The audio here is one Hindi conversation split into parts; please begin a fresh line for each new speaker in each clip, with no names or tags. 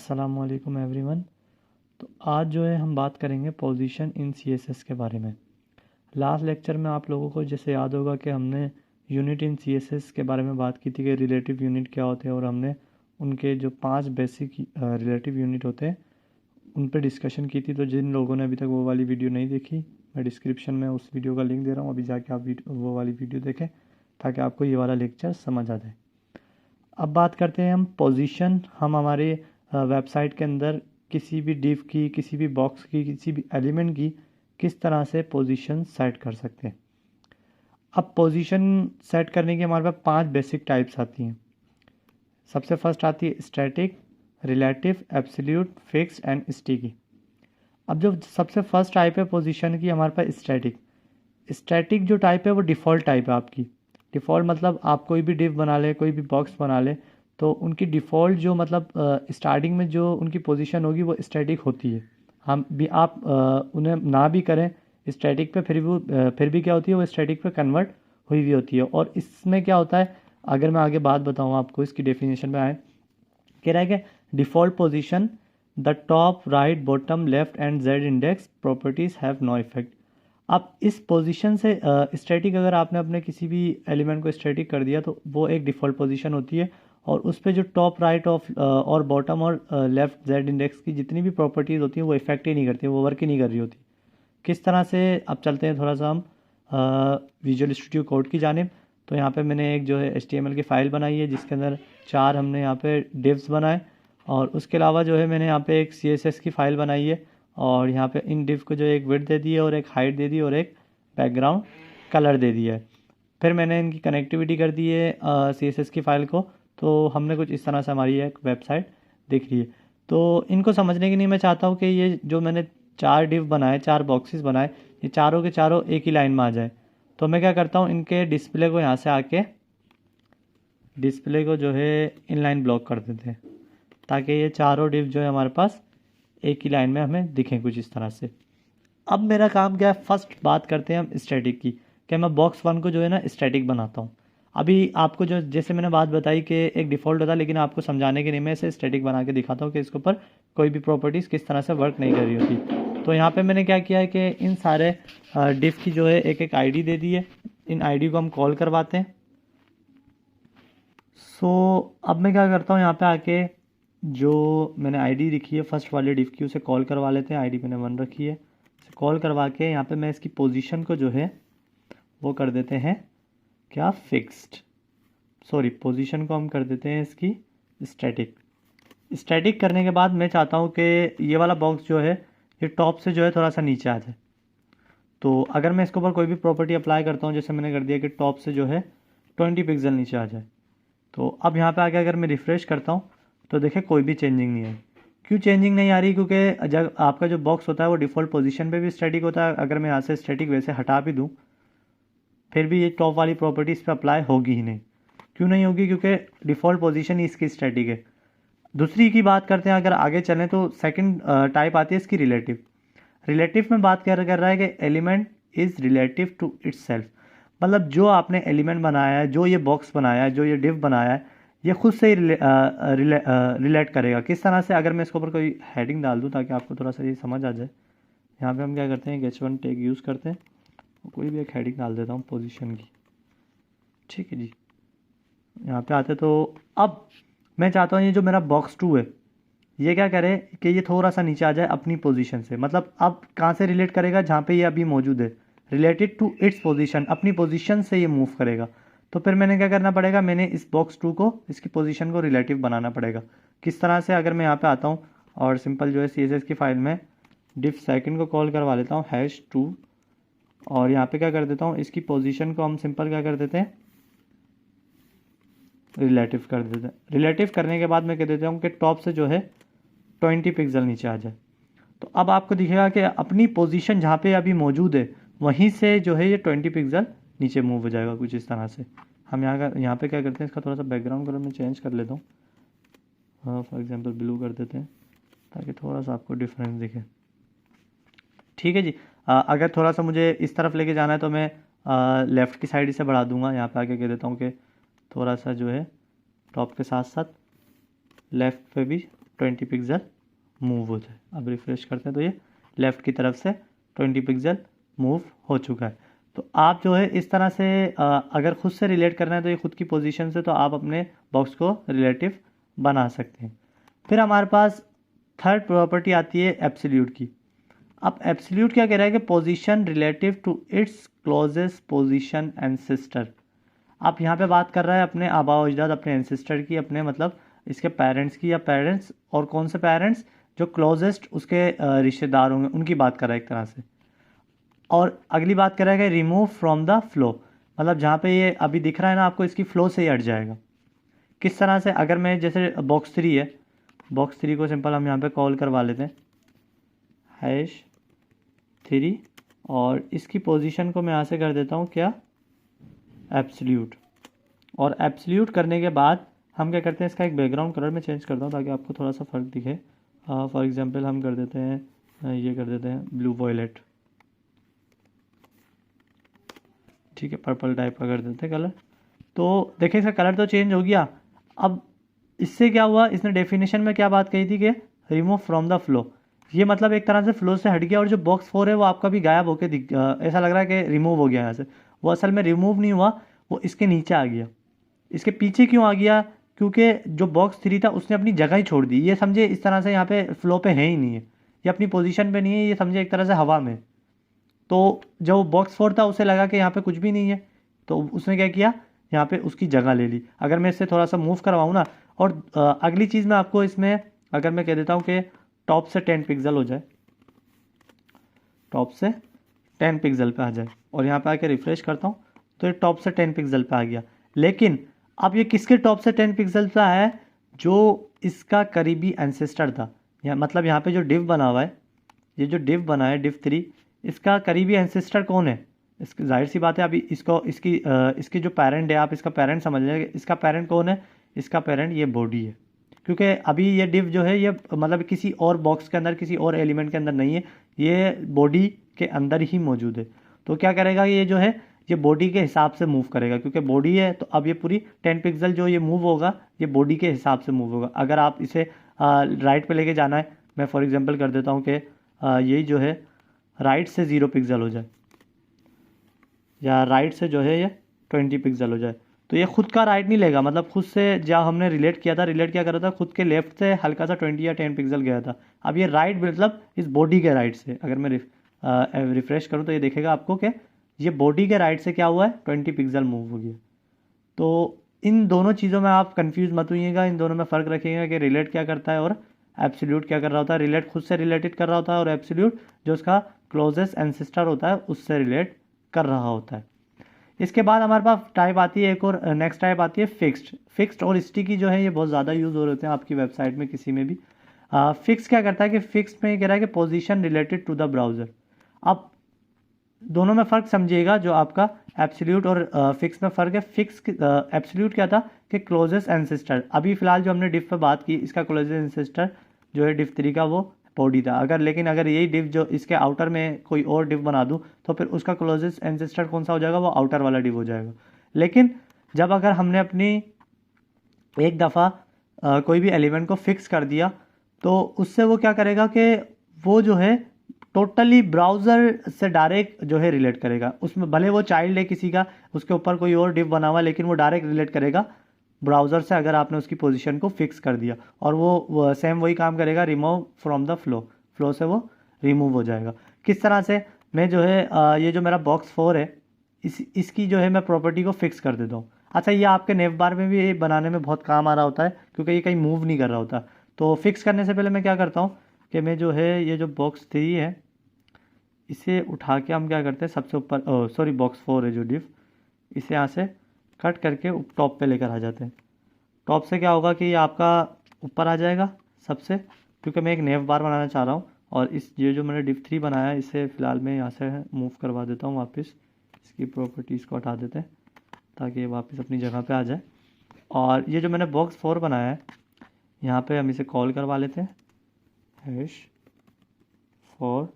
अस्सलामुअलैकुम एवरीवन। तो आज जो है हम बात करेंगे पोजीशन इन सीएसएस के बारे में। लास्ट लेक्चर में आप लोगों को जैसे याद होगा कि हमने यूनिट इन सीएसएस के बारे में बात की थी कि रिलेटिव यूनिट क्या होते हैं, और हमने उनके जो 5 बेसिक रिलेटिव यूनिट होते हैं उन पर डिस्कशन की थी। तो जिन लोगों ने अभी तक वो वाली वीडियो नहीं देखी, मैं डिस्क्रिप्शन में उस वीडियो का लिंक दे रहा हूँ, अभी जाके आप वो वाली वीडियो देखें ताकि आपको ये वाला लेक्चर समझ आ जाए। अब बात करते हैं हम पोजीशन। हम हमारे वेबसाइट के अंदर किसी भी डिव की, किसी भी बॉक्स की, किसी भी एलिमेंट की किस तरह से पोजीशन सेट कर सकते हैं। अब पोजीशन सेट करने की हमारे पास 5 बेसिक टाइप्स आती हैं। सबसे फर्स्ट आती है static, relative, absolute, fixed and sticky. अब जो सबसे फर्स्ट टाइप है पोजीशन की हमारे पास स्टैटिक। स्टैटिक जो टाइप है वो डिफ़ॉल्ट टाइप है आपकी। डिफ़ॉल्ट मतलब आप कोई भी डिव बना ले, कोई भी बॉक्स बना ले, तो उनकी डिफ़ॉल्ट जो मतलब स्टार्टिंग में जो उनकी पोजीशन होगी वो स्टैटिक होती है। हम भी आप उन्हें ना भी करें स्टैटिक पे, फिर भी क्या होती है, वो स्टैटिक पे कन्वर्ट हुई हुई होती है। और इसमें क्या होता है, अगर मैं आगे बात बताऊँ आपको, इसकी डेफिनेशन में आए, कह रहा है कि default position the top, right, bottom, left and Z index properties have no effect. अब इस पोजीशन से स्टैटिक, अगर आपने अपने किसी भी एलिमेंट को स्टैटिक कर दिया तो वो एक डिफ़ॉल्ट पोजीशन होती है, और उस पर जो टॉप, राइट और बॉटम और लेफ़्ट जेड इंडेक्स की जितनी भी प्रॉपर्टीज़ होती हैं वो इफेक्ट ही नहीं करती, वो वर्क ही नहीं कर रही होती। किस तरह से, अब चलते हैं थोड़ा सा हम विजुअल स्टूडियो कोड की जानिब। तो यहाँ पे मैंने एक जो है HTML की फ़ाइल बनाई है जिसके अंदर 4 हमने यहाँ पे डिव्स बनाए, और उसके अलावा जो है मैंने यहाँ पे एक CSS की फ़ाइल बनाई है, और यहाँ पे इन डिव को जो एक विड्थ दे दी है और एक हाइट दे दी है और एक बैकग्राउंड कलर दे दिया है। फिर मैंने इनकी कनेक्टिविटी कर दी है CSS की फ़ाइल को। तो हमने कुछ इस तरह से हमारी एक वेबसाइट दिख रही है। तो इनको समझने के लिए मैं चाहता हूँ कि ये जो मैंने 4 डिव बनाए, 4 बॉक्सेस बनाए, ये चारों के चारों एक ही लाइन में आ जाए। तो मैं क्या करता हूँ, इनके डिस्प्ले को यहाँ से आके डिस्प्ले को जो है इनलाइन ब्लॉक कर देते हैं, ताकि ये चारों डिव जो है हमारे पास एक ही लाइन में हमें दिखें कुछ इस तरह से। अब मेरा काम क्या है, फर्स्ट बात करते हैं हम स्टैटिक की, कि मैं बॉक्स 1 को जो है ना स्टैटिक बनाता हूँ। अभी आपको जो जैसे मैंने बात बताई कि एक डिफ़ॉल्ट होता है, लेकिन आपको समझाने के लिए मैं इसे स्टैटिक बना के दिखाता हूँ कि इसके ऊपर कोई भी प्रॉपर्टीज़ किस तरह से वर्क नहीं कर रही होती। तो यहाँ पे मैंने क्या किया है कि इन सारे डिव की जो है एक एक आईडी दे दी है। इन आईडी को हम कॉल करवाते हैं। अब मैं क्या करता हूँ, यहाँ पे आके जो मैंने आईडी लिखी है फर्स्ट वाले डिव की, उसे कॉल करवा लेते हैं। आईडी मैंने 1 रखी है, इसे कॉल करवा के यहाँ पे मैं इसकी पोजीशन को जो है वो कर देते हैं क्या, फिक्स्ड। सॉरी, पोजीशन को हम कर देते हैं इसकी स्टैटिक। स्टैटिक करने के बाद मैं चाहता हूँ कि ये वाला बॉक्स जो है ये टॉप से जो है थोड़ा सा नीचे आ जाए। तो अगर मैं इसके ऊपर कोई भी प्रॉपर्टी अप्लाई करता हूँ, जैसे मैंने कर दिया कि टॉप से जो है 20 पिक्सल नीचे आ जाए, तो अब यहाँ पे आके अगर मैं रिफ़्रेश करता हूँ तो देखिए कोई भी चेंजिंग नहीं है। क्यों चेंजिंग नहीं आ रही? क्योंकि जब आपका जो बॉक्स होता है वो डिफ़ॉल्ट पोजीशन पे भी स्टैटिक होता है। अगर मैं यहाँ से स्टैटिक वैसे हटा भी दूँ फिर भी ये टॉप वाली प्रॉपर्टी इस पर अप्लाई होगी ही नहीं। क्यों नहीं होगी? क्योंकि डिफ़ॉल्ट पोजीशन ही इसकी स्टैटिक है। दूसरी की बात करते हैं, अगर आगे चलें तो सेकंड टाइप आती है इसकी रिलेटिव। रिलेटिव में बात कर रहा है कि एलिमेंट इज़ रिलेटिव टू इट्ससेल्फ। मतलब जो आपने एलिमेंट बनाया है, जो ये बॉक्स बनाया है, जो ये डिव बनाया है, ये खुद से ही रिलेट करेगा। किस तरह से? अगर मैं इसके ऊपर कोई हेडिंग डाल दूँ ताकि आपको थोड़ा सा ये समझ आ जाए। यहाँ पे हम क्या करते हैं, H1 टैग यूज़ करते हैं, कोई भी एक हेडिंग डाल देता हूँ पोजीशन की। ठीक है जी, यहाँ पे आते तो अब मैं चाहता हूँ ये जो मेरा बॉक्स 2 है ये क्या करे कि ये थोड़ा सा नीचे आ जाए अपनी पोजीशन से। मतलब अब कहाँ से रिलेट करेगा? जहाँ पे ये अभी मौजूद है, रिलेटेड टू इट्स पोजीशन, अपनी पोजीशन से ये मूव करेगा। तो फिर मैंने क्या करना पड़ेगा, मैंने इस बॉक्स 2 को, इसकी पोजीशन को रिलेटिव बनाना पड़ेगा। किस तरह से? अगर मैं यहाँ पे आता हूँ और सिंपल जो है CSS की फाइल में डिफ सेकंड को कॉल करवा लेता हूँ #2, और यहाँ पे क्या कर देता हूँ, इसकी पोजीशन को हम सिंपल क्या कर देते हैं, रिलेटिव कर देते हैं। रिलेटिव करने के बाद मैं कह देता हूँ कि टॉप से जो है 20 पिक्सल नीचे आ जाए। तो अब आपको दिखेगा कि अपनी पोजीशन जहाँ पे अभी मौजूद है वहीं से जो है ये 20 पिक्सल नीचे मूव हो जाएगा कुछ इस तरह से। हम यहाँ पे क्या करते हैं, इसका थोड़ा सा बैकग्राउंड कलर में चेंज कर लेता हूँ। हाँ, फॉर एग्जांपल ब्लू कर देते हैं ताकि थोड़ा सा आपको डिफरेंस दिखे। ठीक है जी। अगर थोड़ा सा मुझे इस तरफ लेके जाना है तो मैं लेफ़्ट की साइड इसे बढ़ा दूंगा। यहाँ पे आके कह देता हूँ कि थोड़ा सा जो है टॉप के साथ साथ लेफ़्ट पे भी 20 पिक्सल मूव हो जाए। अब रिफ्रेश करते हैं तो ये लेफ़्ट की तरफ से 20 पिक्सल मूव हो चुका है। तो आप जो है इस तरह से अगर खुद से रिलेट करना है तो ये खुद की पोजीशन से तो आप अपने बॉक्स को रिलेटिव बना सकते हैं। फिर हमारे पास थर्ड प्रॉपर्टी आती है एब्सोल्यूट की। अब एब्सोल्यूट क्या कह रहा है कि position relative to its closest position ancestor. आप यहाँ पे बात कर रहा है अपने आबा अजदाद, अपने एंसेस्टर की, अपने मतलब इसके पेरेंट्स की, या पेरेंट्स और कौन से पेरेंट्स, जो क्लोजेस्ट उसके रिश्तेदार होंगे उनकी बात कर रहा है एक तरह से। और अगली बात कर रहा है कि रिमूव फ्रॉम द फ्लो, मतलब जहाँ पे ये अभी दिख रहा है ना आपको, इसकी फ्लो से ही हट जाएगा। किस तरह से, अगर मैं जैसे बॉक्स 3 है, बॉक्स 3 को सिंपल हम यहाँ पे कॉल करवा लेते हैं #3, और इसकी पोजीशन को मैं यहाँ से कर देता हूँ क्या, एब्सोल्यूट। और एब्सोल्यूट करने के बाद हम क्या करते हैं, इसका एक बैकग्राउंड कलर में चेंज करता हूँ ताकि आपको थोड़ा सा फ़र्क दिखे। फॉर एग्जांपल हम कर देते हैं, ये कर देते हैं ब्लू वॉयलेट, ठीक है, पर्पल टाइप का कर देते हैं कलर। तो देखिए इसका कलर तो चेंज हो गया। अब इससे क्या हुआ, इसने डेफिनेशन में क्या बात कही थी कि रिमूव फ्रॉम द फ्लो, ये मतलब एक तरह से फ्लो से हट गया, और जो बॉक्स 4 है वो आपका भी गायब होकर ऐसा लग रहा है कि रिमूव हो गया यहाँ से। वो असल में रिमूव नहीं हुआ, वो इसके नीचे आ गया। इसके पीछे क्यों आ गया, क्योंकि जो बॉक्स 3 था उसने अपनी जगह ही छोड़ दी। ये समझे इस तरह से यहाँ पे फ्लो पे है ही नहीं है, ये अपनी पोजीशन पे नहीं है, ये समझे एक तरह से हवा में। तो जो बॉक्स 4 था उसे लगा कि यहाँ पे कुछ भी नहीं है, तो उसने क्या किया, यहाँ पे उसकी जगह ले ली। अगर मैं इससे थोड़ा सा मूव करवाऊँ ना, और अगली चीज़ मैं आपको इसमें अगर मैं कह देता हूँ कि टॉप से 10 पिक्सल हो जाए, टॉप से 10 पिक्सल पे आ जाए, और यहाँ पे आके रिफ्रेश करता हूँ तो ये टॉप से 10 पिक्सल पे आ गया। लेकिन अब ये किसके टॉप से 10 पिक्सल पे आया है, जो इसका करीबी एंसेस्टर था। मतलब यहाँ पे जो डिव बना हुआ है, ये जो डिव बना है div 3, इसका करीबी एंसेस्टर कौन है। इसकी जाहिर सी बात है, अभी इसको इसकी जो पेरेंट है, आप इसका पेरेंट समझ लें, इसका पेरेंट कौन है, इसका पेरेंट ये बॉडी है। क्योंकि अभी ये डिव जो है ये मतलब किसी और बॉक्स के अंदर, किसी और एलिमेंट के अंदर नहीं है, ये बॉडी के अंदर ही मौजूद है। तो क्या करेगा, ये जो है ये बॉडी के हिसाब से मूव करेगा, क्योंकि बॉडी है तो अब ये पूरी 10 पिक्सल जो ये मूव होगा, ये बॉडी के हिसाब से मूव होगा। अगर आप इसे राइट पे लेके जाना है, मैं फॉर एग्जांपल कर देता हूँ कि यही जो है राइट से 0 पिक्सल हो जाए, या राइट से जो है ये 20 पिक्सल हो जाए, तो ये खुद का राइट नहीं लेगा। मतलब खुद से जहाँ हमने रिलेट किया था, रिलेट क्या कर रहा था, खुद के लेफ्ट से हल्का सा 20 या 10 पिक्सल गया था। अब ये राइट मतलब इस बॉडी के राइट से, अगर मैं रिफ्रेश करूँ तो ये देखेगा आपको कि ये बॉडी के राइट से क्या हुआ है, 20 पिक्सल मूव हो गया। तो इन दोनों चीज़ों में आप कंफ्यूज मत होइएगा, इन दोनों में फ़र्क रखिएगा कि रिलेट क्या करता है और एब्सोल्यूट क्या कर रहा होता है। रिलेट खुद से रिलेटेड कर रहा होता है, और एब्सोल्यूट जो उसका क्लोजेस्ट एंसेस्टर होता है उससे रिलेट कर रहा होता है। इसके बाद हमारे पास टाइप आती है एक और, नेक्स्ट टाइप आती है फिक्स्ड। फिक्स्ड और स्टिकी जो है ये बहुत ज़्यादा यूज़ हो रहे होते हैं आपकी वेबसाइट में किसी में भी। फिक्स क्या करता है कि फिक्स्ड में ये कह रहा है कि position related to the browser. अब दोनों में फ़र्क समझिएगा, जो आपका एब्सोल्यूट और फिक्स में फ़र्क है। फिक्स एब्सोल्यूट क्या था कि क्लोजेस्ट एंसेस्टर, अभी फ़िलहाल जो हमने डिव पे बात की, इसका क्लोजेस्ट एंसेस्टर जो है div 3 का वो बॉडी था। लेकिन अगर यही डिव जो इसके आउटर में कोई और डिव बना दूं तो फिर उसका क्लोजेस्ट एंसेस्टर कौन सा हो जाएगा, वो आउटर वाला डिव हो जाएगा। लेकिन जब अगर हमने अपनी एक दफ़ा कोई भी एलिमेंट को फिक्स कर दिया, तो उससे वो क्या करेगा कि वो जो है टोटली ब्राउज़र से डायरेक्ट जो है रिलेट करेगा। उसमें भले वो चाइल्ड है किसी का, उसके ऊपर कोई और डिव बना हुआ, लेकिन वो डायरेक्ट रिलेट करेगा ब्राउज़र से अगर आपने उसकी पोजीशन को फिक्स कर दिया। और वो सेम वही काम करेगा, remove from the flow, flow से वो रिमूव हो जाएगा। किस तरह से, मैं जो है ये जो मेरा बॉक्स 4 है, इसकी जो है मैं प्रॉपर्टी को फिक्स कर देता हूँ। अच्छा, ये आपके नेव बार में भी बनाने में बहुत काम आ रहा होता है, क्योंकि ये कहीं मूव नहीं कर रहा होता। तो फिक्स करने से पहले मैं क्या करता हूँ कि मैं जो है ये जो बॉक्स 3 है, इसे उठा के हम क्या करते हैं, सबसे ऊपर, सॉरी बॉक्स 4 है जो डिव, इसे यहाँ से कट करके टॉप पे लेकर आ जाते हैं। टॉप से क्या होगा कि ये आपका ऊपर आ जाएगा सबसे, क्योंकि मैं एक नेव बार बनाना चाह रहा हूँ। और ये जो मैंने div 3 बनाया है, इसे फ़िलहाल मैं यहाँ से मूव करवा देता हूँ वापस, इसकी प्रॉपर्टीज़ को हटा देते हैं ताकि ये वापस अपनी जगह पे आ जाए। और ये जो मैंने बॉक्स 4 बनाया है, यहाँ पे हम इसे कॉल करवा लेते हैं #4।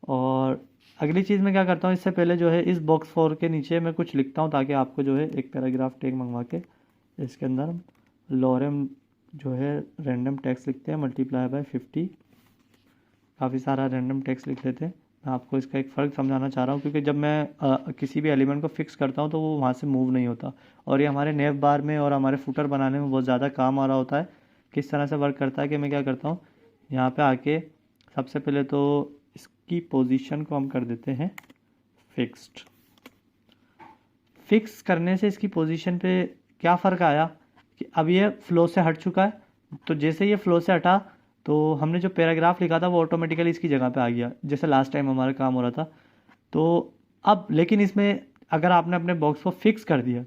और अगली चीज़ मैं क्या करता हूँ, इससे पहले जो है इस बॉक्स 4 के नीचे मैं कुछ लिखता हूँ ताकि आपको जो है एक पैराग्राफ टैग मंगवा के इसके अंदर लॉरेम जो है रैंडम टेक्स्ट लिखते हैं मल्टीप्लाई बाय 50, काफ़ी सारा रैंडम टेक्स्ट लिख लेते हैं। मैं आपको इसका एक फ़र्क समझाना चाह रहा हूँ, क्योंकि जब मैं किसी भी एलिमेंट को फिक्स करता हूँ तो वो वहाँ से मूव नहीं होता, और ये हमारे नेव बार में और हमारे फुटर बनाने में बहुत ज़्यादा काम आ रहा होता है। किस तरह से वर्क करता है कि मैं क्या करता हूँ, यहाँ पे आके सबसे पहले तो इसकी पोजीशन को हम कर देते हैं फिक्स्ड। फिक्स करने से इसकी पोजीशन पे क्या फ़र्क आया कि अब ये फ्लो से हट चुका है, तो जैसे ये फ्लो से हटा तो हमने जो पैराग्राफ लिखा था वो ऑटोमेटिकली इसकी जगह पे आ गया, जैसे लास्ट टाइम हमारा काम हो रहा था। तो अब लेकिन इसमें अगर आपने अपने बॉक्स को फिक्स कर दिया,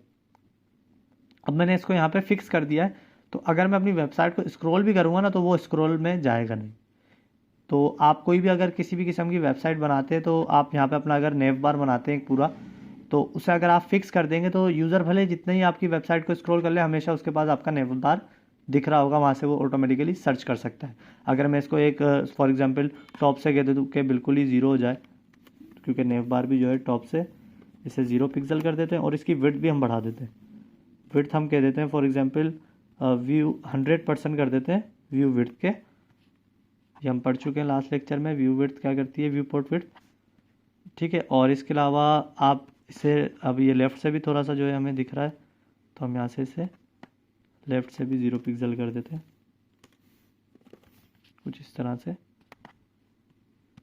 अब मैंने इसको यहाँ पे फिक्स कर दिया है, तो अगर मैं अपनी वेबसाइट को स्क्रॉल भी करूँगा ना तो वो स्क्रॉल में जाएगा नहीं। तो आप कोई भी अगर किसी भी किस्म की वेबसाइट बनाते हैं तो आप यहाँ पे अपना अगर नेव बार बनाते हैं पूरा, तो उसे अगर आप फिक्स कर देंगे तो यूज़र भले जितने ही आपकी वेबसाइट को स्क्रॉल कर ले, हमेशा उसके पास आपका नेव बार दिख रहा होगा, वहाँ से वो ऑटोमेटिकली सर्च कर सकता है। अगर मैं इसको एक फॉर एग्जांपल टॉप से कह दूँ कि बिल्कुल ही ज़ीरो हो जाए, क्योंकि नेव बार भी जो है टॉप से इसे 0 पिक्सल कर देते हैं, और इसकी विड्थ भी हम बढ़ा देते हैं। विड्थ हम कह देते हैं फॉर एग्जांपल व्यू 100% कर देते हैं व्यू विड्थ के। ये हम पढ़ चुके हैं लास्ट लेक्चर में, व्यू विड्थ क्या करती है, व्यू पोर्ट विड्थ, ठीक है। और इसके अलावा आप इसे, अब ये लेफ़्ट से भी थोड़ा सा जो है हमें दिख रहा है, तो हम यहाँ से इसे लेफ़्ट से भी 0 पिक्सल कर देते हैं, कुछ इस तरह से,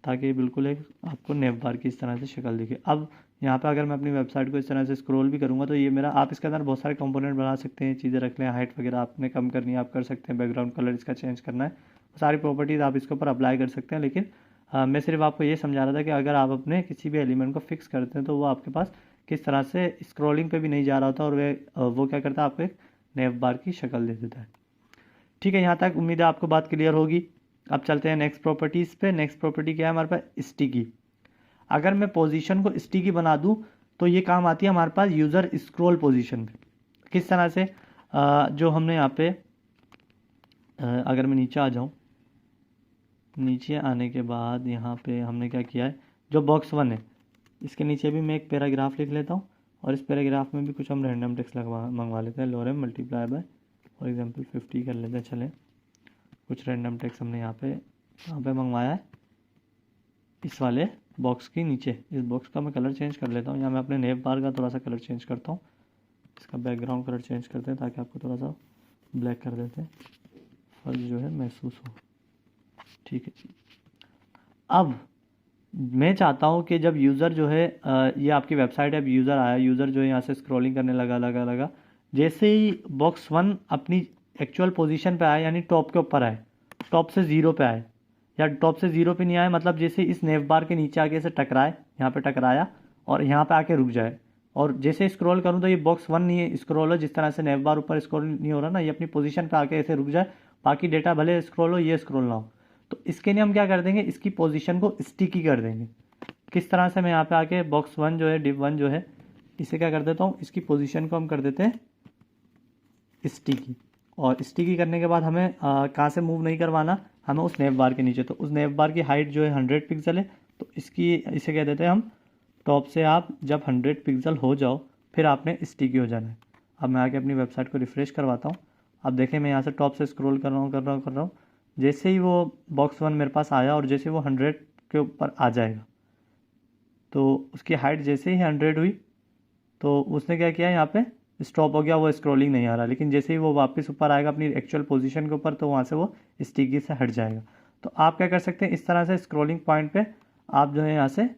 ताकि बिल्कुल एक आपको नेव बार की इस तरह से शक्ल दिखे। अब यहाँ पे अगर मैं अपनी वेबसाइट को इस तरह से स्क्रॉल भी करूँगा तो ये मेरा, आप इसके अंदर बहुत सारे कंपोनेंट बना सकते हैं, चीज़ें रख लें, हाइट वगैरह आपने कम करनी है आप कर सकते हैं, बैकग्राउंड कलर इसका चेंज करना है, सारी प्रॉपर्टीज़ आप इसके ऊपर अप्लाई कर सकते हैं। लेकिन मैं सिर्फ आपको ये समझा रहा था कि अगर आप अपने किसी भी एलिमेंट को फिक्स करते हैं तो वो आपके पास किस तरह से स्क्रॉलिंग पे भी नहीं जा रहा होता, और वो क्या करता है, आपको एक नेव बार की शक्ल दे देता है। ठीक है, यहाँ तक उम्मीद है आपको बात क्लियर होगी। अब चलते हैं नेक्स्ट प्रॉपर्टीज़ पे। नेक्स्ट प्रॉपर्टी क्या है हमारे पास, स्टिकी। अगर मैं पोजीशन को स्टिकी बना दूं तो ये काम आती है हमारे पास यूज़र स्क्रॉल पोजीशन पे। किस तरह से, जो हमने यहाँ पे, अगर मैं नीचे आ जाऊँ, नीचे आने के बाद यहाँ पे हमने क्या किया है, जो बॉक्स 1 है इसके नीचे भी मैं एक पैराग्राफ लिख लेता हूँ, और इस पैराग्राफ में भी कुछ हम रैंडम टेक्स्ट मंगवा लेते हैं। लोरेम मल्टीप्लाई बाय फॉर एग्जांपल 50 कर लेते हैं। चलें, कुछ रैंडम टेक्स्ट हमने यहाँ पे मंगवाया है, इस वाले बॉक्स के नीचे। इस बॉक्स का मैं कलर चेंज कर लेता हूँ, या मैं अपने नेव बार का थोड़ा सा कलर चेंज करता हूँ। इसका बैकग्राउंड कलर चेंज करते हैं ताकि आपको थोड़ा सा ब्लैक कर देते हैं, फर्क जो है महसूस हो। ठीक है, अब मैं चाहता हूँ कि जब यूज़र जो है, ये आपकी वेबसाइट है, अब यूज़र आया, यूज़र जो है यहाँ से स्क्रॉलिंग करने लगा, जैसे ही बॉक्स 1 अपनी एक्चुअल पोजीशन पे आए, यानी टॉप के ऊपर आए, टॉप से 0 पे आए, या टॉप से 0 पे नहीं आए, मतलब जैसे इस नेव बार के नीचे आके इसे टकराए, यहाँ पे टकराया और यहाँ पे आके रुक जाए, और जैसे स्क्रॉल करूँ तो ये बॉक्स 1 नहीं है स्क्रॉल हो, जिस तरह से नेव बार ऊपर स्क्रॉल नहीं हो रहा ना, ये अपनी पोजीशन पे आके ऐसे रुक जाए, बाकी डेटा भले स्क्रॉल हो, ये स्क्रॉल ना हो। तो इसके लिए हम क्या कर देंगे, इसकी पोजीशन को स्टिकी कर देंगे। किस तरह से, मैं यहाँ पे आके बॉक्स 1 जो है, div 1 जो है, इसे क्या कर देता हूँ, इसकी पोजीशन को हम कर देते हैं स्टिकी। और स्टिकी करने के बाद हमें कहाँ से मूव नहीं करवाना, हमें उस नेव बार के नीचे। तो उस नेव बार की हाइट जो है 100 पिक्सल है, तो इसे कह देते हैं हम टॉप से, आप जब 100 पिक्सल हो जाओ फिर आपने स्टिकी हो जाना है। अब मैं आके अपनी वेबसाइट को रिफ़्रेश करवाता हूँ। अब देखें, मैं यहाँ से टॉप से स्क्रॉल कर रहा हूँ, जैसे ही वो बॉक्स 1 मेरे पास आया और जैसे वो 100 के ऊपर आ जाएगा, तो उसकी हाइट जैसे ही 100 हुई तो उसने क्या किया, यहाँ पे स्टॉप हो गया, वो स्क्रॉलिंग नहीं आ रहा। लेकिन जैसे ही वो वापस ऊपर आएगा अपनी एक्चुअल पोजीशन के ऊपर, तो वहाँ से वो स्टिकी से हट जाएगा। तो आप क्या कर सकते हैं, इस तरह से स्क्रॉलिंग पॉइंट पे आप जो है यहाँ से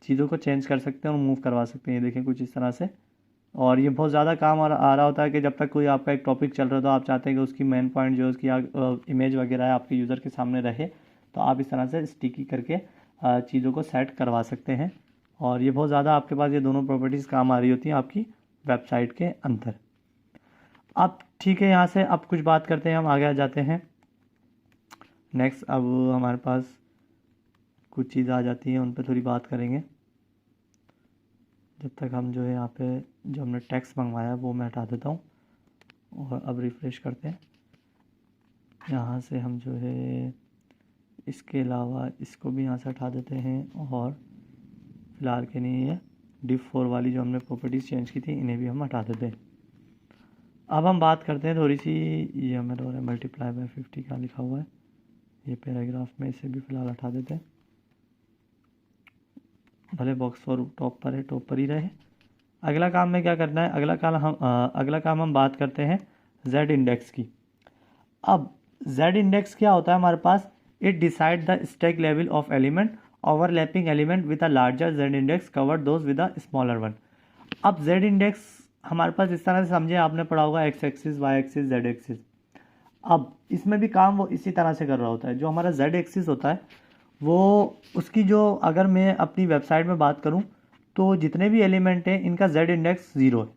चीज़ों को चेंज कर सकते हैं और मूव करवा सकते हैं। ये देखें कुछ इस तरह से। और ये बहुत ज़्यादा काम आ रहा होता है कि जब तक कोई आपका एक टॉपिक चल रहा है तो आप चाहते हैं कि उसकी मेन पॉइंट जो उसकी इमेज वगैरह है आपके यूज़र के सामने रहे, तो आप इस तरह से स्टिकी करके चीज़ों को सेट करवा सकते हैं। और ये बहुत ज़्यादा आपके पास ये दोनों प्रॉपर्टीज़ काम आ रही होती हैं आपकी वेबसाइट के अंदर। अब ठीक है, यहाँ से अब कुछ बात करते हैं, हम आगे आ जाते हैं नेक्स्ट। अब हमारे पास कुछ चीज़ आ जाती हैं, उन पर थोड़ी बात करेंगे। जब तक हम जो है यहाँ पे जो हमने टेक्स्ट मंगवाया वो मैं हटा देता हूँ, और अब रिफ़्रेश करते हैं। यहाँ से हम जो है इसके अलावा इसको भी यहाँ से हटा देते हैं, और फिलहाल के लिए ये div 4 वाली जो हमने प्रॉपर्टीज़ चेंज की थी इन्हें भी हम हटा देते हैं। अब हम बात करते हैं थोड़ी सी, ये हमें हो रहा है मल्टीप्लाई बाय 50 क्या लिखा हुआ है ये पैराग्राफ में, इसे भी फिलहाल हटा देते हैं, भले बॉक्स फॉर टॉप पर है, टॉप पर ही रहे। अगला काम में क्या करना है, अगला काम हम बात करते हैं z इंडेक्स की। अब z इंडेक्स क्या होता है हमारे पास, it decide the stack level of element, overlapping element with a larger z index cover those with a smaller one. अब z इंडेक्स हमारे पास इस तरह से समझे, आपने पढ़ा होगा x axis, y axis, z axis. अब इसमें भी काम वो इसी तरह से कर रहा होता है। जो हमारा z एक्सिस होता है वो उसकी जो, अगर मैं अपनी वेबसाइट में बात करूं तो जितने भी एलिमेंट हैं इनका z इंडेक्स 0 है,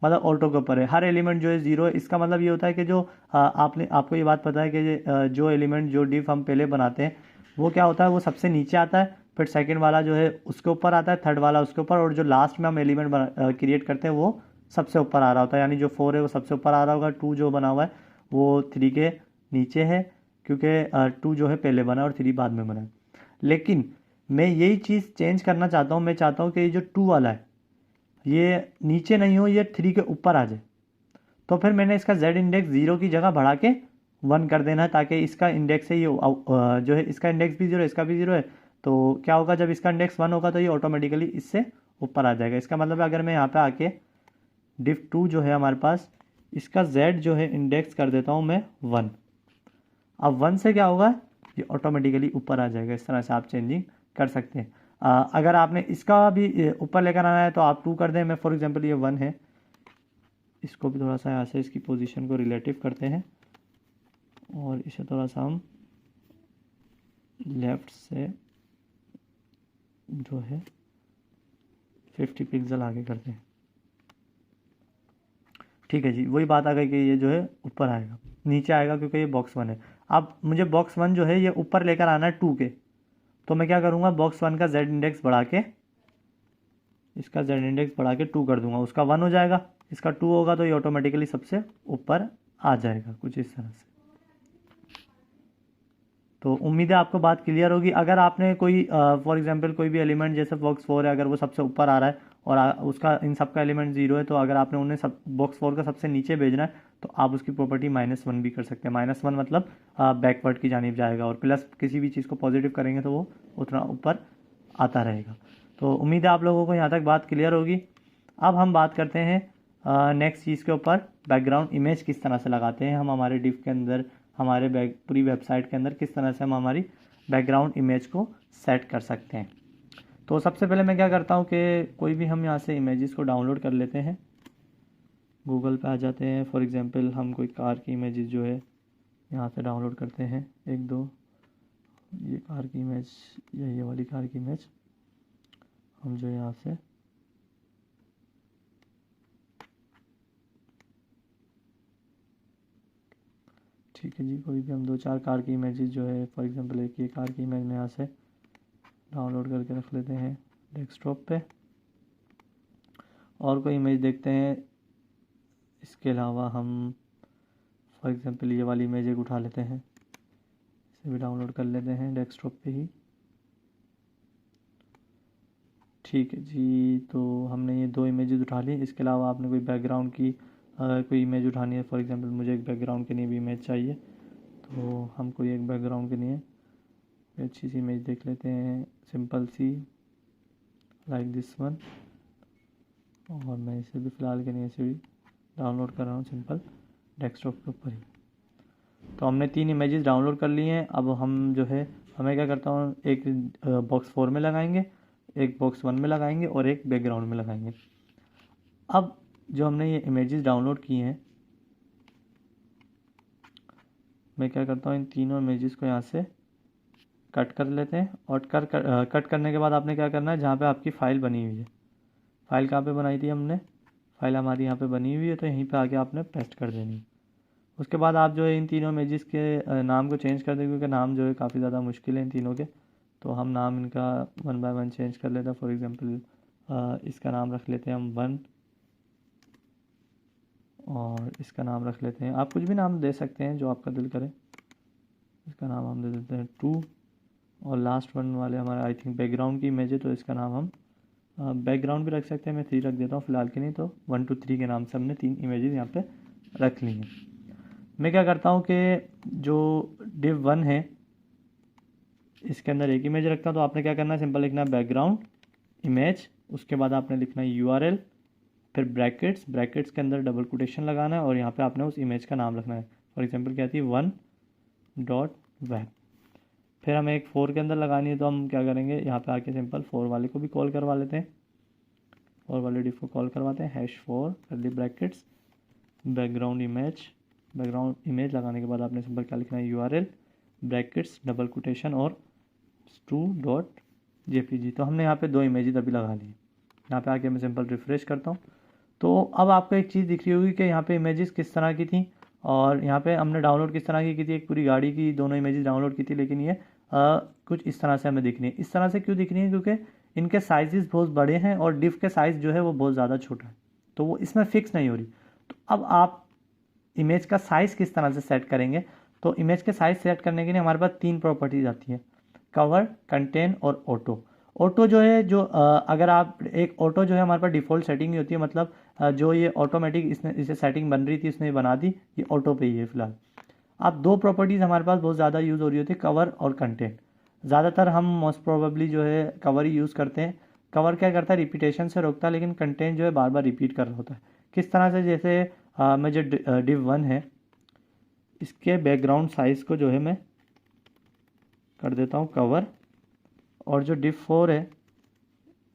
मतलब ऑल्टो के ऊपर है, हर एलिमेंट जो है 0 है। इसका मतलब ये होता है कि जो आपको ये बात पता है कि जो एलिमेंट जो डिफ हम पहले बनाते हैं वो क्या होता है, वो सबसे नीचे आता है, फिर सेकंड वाला जो है उसके ऊपर आता है, थर्ड वाला उसके ऊपर, और जो लास्ट में हम एलिमेंट क्रिएट करते हैं वो सबसे ऊपर आ रहा होता है। यानी जो 4 है वो सबसे ऊपर आ रहा होगा, 2 जो बना हुआ है वो 3 के नीचे है, क्योंकि 2 जो है पहले बना और 3 बाद में बना है। लेकिन मैं यही चीज़ चेंज करना चाहता हूँ, मैं चाहता हूँ कि ये जो 2 वाला है ये नीचे नहीं हो, ये 3 के ऊपर आ जाए। तो फिर मैंने इसका z इंडेक्स 0 की जगह बढ़ा के 1 कर देना है, ताकि इसका इंडेक्स है ये जो है इसका इंडेक्स भी 0 है, इसका भी 0 है। तो क्या होगा, जब इसका इंडेक्स 1 होगा तो ये ऑटोमेटिकली इससे ऊपर आ जाएगा। इसका मतलब है अगर मैं यहाँ पे आके डिफ 2 जो है हमारे पास, इसका z जो है इंडेक्स कर देता हूँ मैं 1। अब 1 से क्या होगा, ये ऑटोमेटिकली ऊपर आ जाएगा। इस तरह से आप चेंजिंग कर सकते हैं। अगर आपने इसका भी ऊपर लेकर आना है तो आप 2 कर दें। मैं फॉर एग्जांपल ये 1 है, इसको भी थोड़ा सा यहाँ से इसकी पोजीशन को रिलेटिव करते हैं और इसे थोड़ा सा हम लेफ़्ट से जो है 50 पिक्सल आगे करते हैं। ठीक है जी, वही बात आ गई कि ये जो है ऊपर आएगा, नीचे आएगा क्योंकि ये बॉक्स 1 है। अब मुझे बॉक्स 1 जो है ये ऊपर लेकर आना है 2 के, तो मैं क्या करूँगा, बॉक्स 1 का z इंडेक्स बढ़ा के, इसका z इंडेक्स बढ़ा के 2 कर दूंगा, उसका 1 हो जाएगा, इसका 2 होगा तो ये ऑटोमेटिकली सबसे ऊपर आ जाएगा, कुछ इस तरह से। तो उम्मीद है आपको बात क्लियर होगी। अगर आपने कोई फॉर एग्जांपल कोई भी एलिमेंट जैसे बॉक्स 4 है, अगर वो सबसे ऊपर आ रहा है और उसका इन सब का एलिमेंट 0 है, तो अगर आपने उन्हें सब बॉक्स 4 का सबसे नीचे भेजना है तो आप उसकी प्रॉपर्टी -1 भी कर सकते हैं। -1 मतलब बैकवर्ड की जानिब जाएगा, और प्लस किसी भी चीज़ को पॉजिटिव करेंगे तो वो उतना ऊपर आता रहेगा। तो उम्मीद है आप लोगों को यहाँ तक बात क्लियर होगी। अब हम बात करते हैं नेक्स्ट चीज़ के ऊपर, बैकग्राउंड इमेज किस तरह से लगाते हैं हम हमारे डिव के अंदर, हमारे पूरी वेबसाइट के अंदर किस तरह से हम हमारी बैकग्राउंड इमेज को सेट कर सकते हैं। तो सबसे पहले मैं क्या करता हूँ कि कोई भी हम यहाँ से इमेजेस को डाउनलोड कर लेते हैं, गूगल पे आ जाते हैं। फॉर एग्जांपल हम कोई कार की इमेजेस जो है यहाँ से डाउनलोड करते हैं, 1-2, ये कार की इमेज या ये वाली कार की इमेज हम जो यहाँ से ठीक है जी, कोई भी हम 2-4 कार की इमेजेस जो है, फॉर एग्जांपल एक ये कार की इमेज में यहाँ से डाउनलोड करके रख लेते हैं डेस्कटॉप पे, और कोई इमेज देखते हैं। इसके अलावा हम फॉर एग्जांपल ये वाली इमेज एक उठा लेते हैं, इसे भी डाउनलोड कर लेते हैं डेस्कटॉप पे ही। ठीक है जी, तो हमने ये 2 इमेजेस उठा ली। इसके अलावा आपने कोई बैकग्राउंड की कोई इमेज उठानी है, फॉर एग्जांपल मुझे एक बैकग्राउंड के लिए भी इमेज चाहिए, तो हम कोई एक बैकग्राउंड के लिए अच्छी सी इमेज देख लेते हैं, सिंपल सी, लाइक दिस वन, और मैं इसे भी फ़िलहाल के लिए इसे भी डाउनलोड कर रहा हूँ सिंपल डेस्कटॉप के ऊपर ही। तो हमने 3 इमेजेस डाउनलोड कर ली हैं। अब हम जो है, हमें क्या करता हूँ, एक बॉक्स 4 में लगाएंगे, एक बॉक्स 1 में लगाएंगे और एक बैकग्राउंड में लगाएंगे। अब जो हमने ये इमेजेस डाउनलोड की हैं, मैं क्या करता हूँ, इन तीनों इमेजेस को यहाँ से कट कर लेते हैं, और कट करने के बाद आपने क्या करना है, जहाँ पे आपकी फ़ाइल बनी हुई है, फ़ाइल कहाँ पे बनाई थी हमने, फ़ाइल हमारी यहाँ पे बनी हुई है, तो यहीं पे आके आपने पेस्ट कर देनी है। उसके बाद आप जो है इन तीनों इमेजेस के नाम को चेंज कर दें, क्योंकि नाम जो है काफ़ी ज़्यादा मुश्किल है इन तीनों के, तो हम नाम इनका 1 बाय 1 चेंज कर लेते हैं। फॉर एग्जांपल इसका नाम रख लेते हैं हम 1, और इसका नाम रख लेते हैं, आप कुछ भी नाम दे सकते हैं जो आपका दिल करे। इसका नाम हम दे देते हैं 2, और लास्ट वन वाले हमारे आई थिंक बैकग्राउंड की इमेज है, तो इसका नाम हम बैकग्राउंड भी रख सकते हैं। मैं 3 रख देता हूँ फ़िलहाल के नहीं, तो 1 2 3 के नाम से हमने 3 इमेजेस यहाँ पे रख ली हैं। मैं क्या करता हूँ कि जो div1 है इसके अंदर एक इमेज रखता हूँ। तो आपने क्या करना है, सिंपल लिखना है बैकग्राउंड इमेज, उसके बाद आपने लिखना है URL, फिर ब्रैकेट्स, ब्रैकेट्स के अंदर डबल कोटेशन लगाना है और यहाँ पे आपने उस इमेज का नाम लिखना है। फॉर एग्जांपल क्या थी 1.web। फिर हमें एक 4 के अंदर लगानी है, तो हम क्या करेंगे, यहाँ पे आके सिंपल 4 वाले को भी कॉल करवा लेते हैं, 4 वाले डिफ को कॉल करवाते हैं, #4 कर्ली ब्रैकेट्स बैकग्राउंड इमेज लगाने के बाद आपने सिंपल क्या लिखना है URL ब्रैकेट्स डबल कोटेशन और 2.jpg। तो हमने यहाँ पे 2 इमेजेस अभी लगा ली। यहाँ पे आके मैं सिंपल रिफ्रेश करता हूँ। तो अब आपको एक चीज़ दिख रही होगी कि यहाँ पे इमेजेस किस तरह की थी और यहाँ पे हमने डाउनलोड किस तरह की थी। एक पूरी गाड़ी की दोनों इमेजेस डाउनलोड की थी, लेकिन ये कुछ इस तरह से हमें दिख रही है। इस तरह से क्यों दिख रही है, क्योंकि इनके साइजेस बहुत बड़े हैं और डिफ के साइज़ जो है वो बहुत ज़्यादा छोटा है, तो वो इसमें फिक्स नहीं हो रही। तो अब आप इमेज का साइज़ किस तरह से सेट करेंगे, तो इमेज के साइज़ सेट करने के लिए हमारे पास 3 प्रॉपर्टीज़ आती है, कवर, कंटेन और ऑटो। ऑटो जो है, जो अगर आप एक ऑटो जो है हमारे पास डिफ़ॉल्ट सेटिंग ही होती है, मतलब जो ये ऑटोमेटिक इसने इसे सेटिंग बन रही थी इसने बना दी, ये ऑटो पे ही है फिलहाल। अब 2 प्रॉपर्टीज़ हमारे पास बहुत ज़्यादा यूज़ हो रही होती है, कवर और कंटेंट। ज़्यादातर हम मोस्ट प्रोबेबली जो है कवर ही यूज़ करते हैं। कवर क्या करता है, रिपीटेशन से रोकता है, लेकिन कंटेंट जो है बार बार रिपीट कर रहा होता है। किस तरह से, जैसे मैं जो div1 है इसके बैकग्राउंड साइज़ को जो है मैं कर देता हूँ कवर, और जो div4 है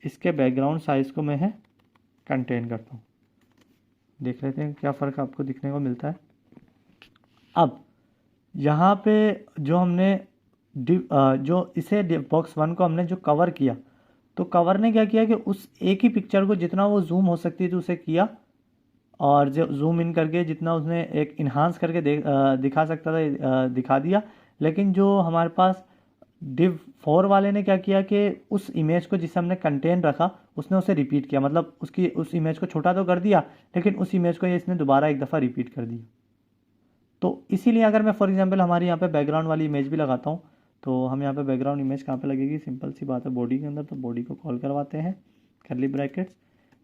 इसके बैकग्राउंड साइज़ को मैं है कंटेन करता हूँ। देख लेते हैं क्या फ़र्क आपको दिखने को मिलता है। अब यहाँ पे जो हमने जो इसे बॉक्स 1 को हमने जो कवर किया, तो कवर ने क्या किया कि उस एक ही पिक्चर को जितना वो जूम हो सकती थी उसे किया, और जो जूम इन करके जितना उसने एक इन्हांस करके दिखा सकता था दिखा दिया। लेकिन जो हमारे पास div4 वाले ने क्या किया कि उस इमेज को जिसे हमने कंटेन रखा उसने उसे रिपीट किया, मतलब उस इमेज को छोटा तो कर दिया, लेकिन उस इमेज को ये इसने दोबारा एक दफ़ा रिपीट कर दिया। तो इसीलिए अगर मैं फॉर एग्जांपल हमारे यहाँ पे बैकग्राउंड वाली इमेज भी लगाता हूँ, तो हम यहाँ पे बैकग्राउंड इमेज कहाँ पे लगेगी, सिंपल सी बात है बॉडी के अंदर। तो बॉडी को कॉल करवाते हैं कर्ली ब्रैकेट्स,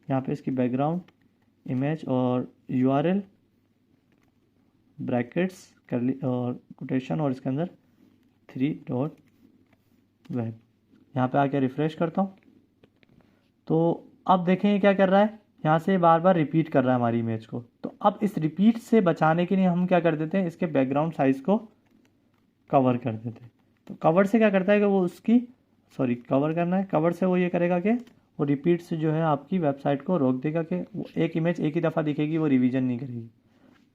यहाँ पे इसकी बैकग्राउंड इमेज और URL ब्रैकेट्स कर्ली और कोटेशन और इसके अंदर 3.web। यहाँ पे आके रिफ्रेश करता हूँ, तो अब देखें ये क्या कर रहा है, यहाँ से बार बार रिपीट कर रहा है हमारी इमेज को। तो अब इस रिपीट से बचाने के लिए हम क्या कर देते हैं, इसके बैकग्राउंड साइज़ को कवर कर देते हैं। तो कवर से क्या करता है कि वो उसकी कवर करना है, कवर से वो ये करेगा कि वो रिपीट से जो है आपकी वेबसाइट को रोक देगा कि वो एक इमेज एक ही दफ़ा दिखेगी, वो रिवीजन नहीं करेगी।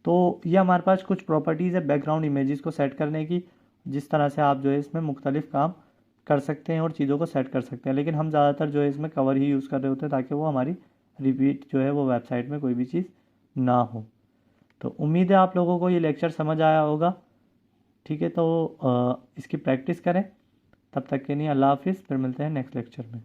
तो ये हमारे पास कुछ प्रॉपर्टीज़ है बैकग्राउंड इमेजेस को सेट करने की, जिस तरह से आप जो है इसमें मुख्तलिफ काम कर सकते हैं और चीज़ों को सेट कर सकते हैं। लेकिन हम ज़्यादातर जो है इसमें कवर ही यूज़ कर रहे होते हैं ताकि वो हमारी रिपीट जो है वो वेबसाइट में कोई भी चीज़ ना हो। तो उम्मीद है आप लोगों को ये लेक्चर समझ आया होगा। ठीक है, तो इसकी प्रैक्टिस करें। तब तक के लिए अल्लाह हाफिज़, फिर मिलते हैं नेक्स्ट लेक्चर में।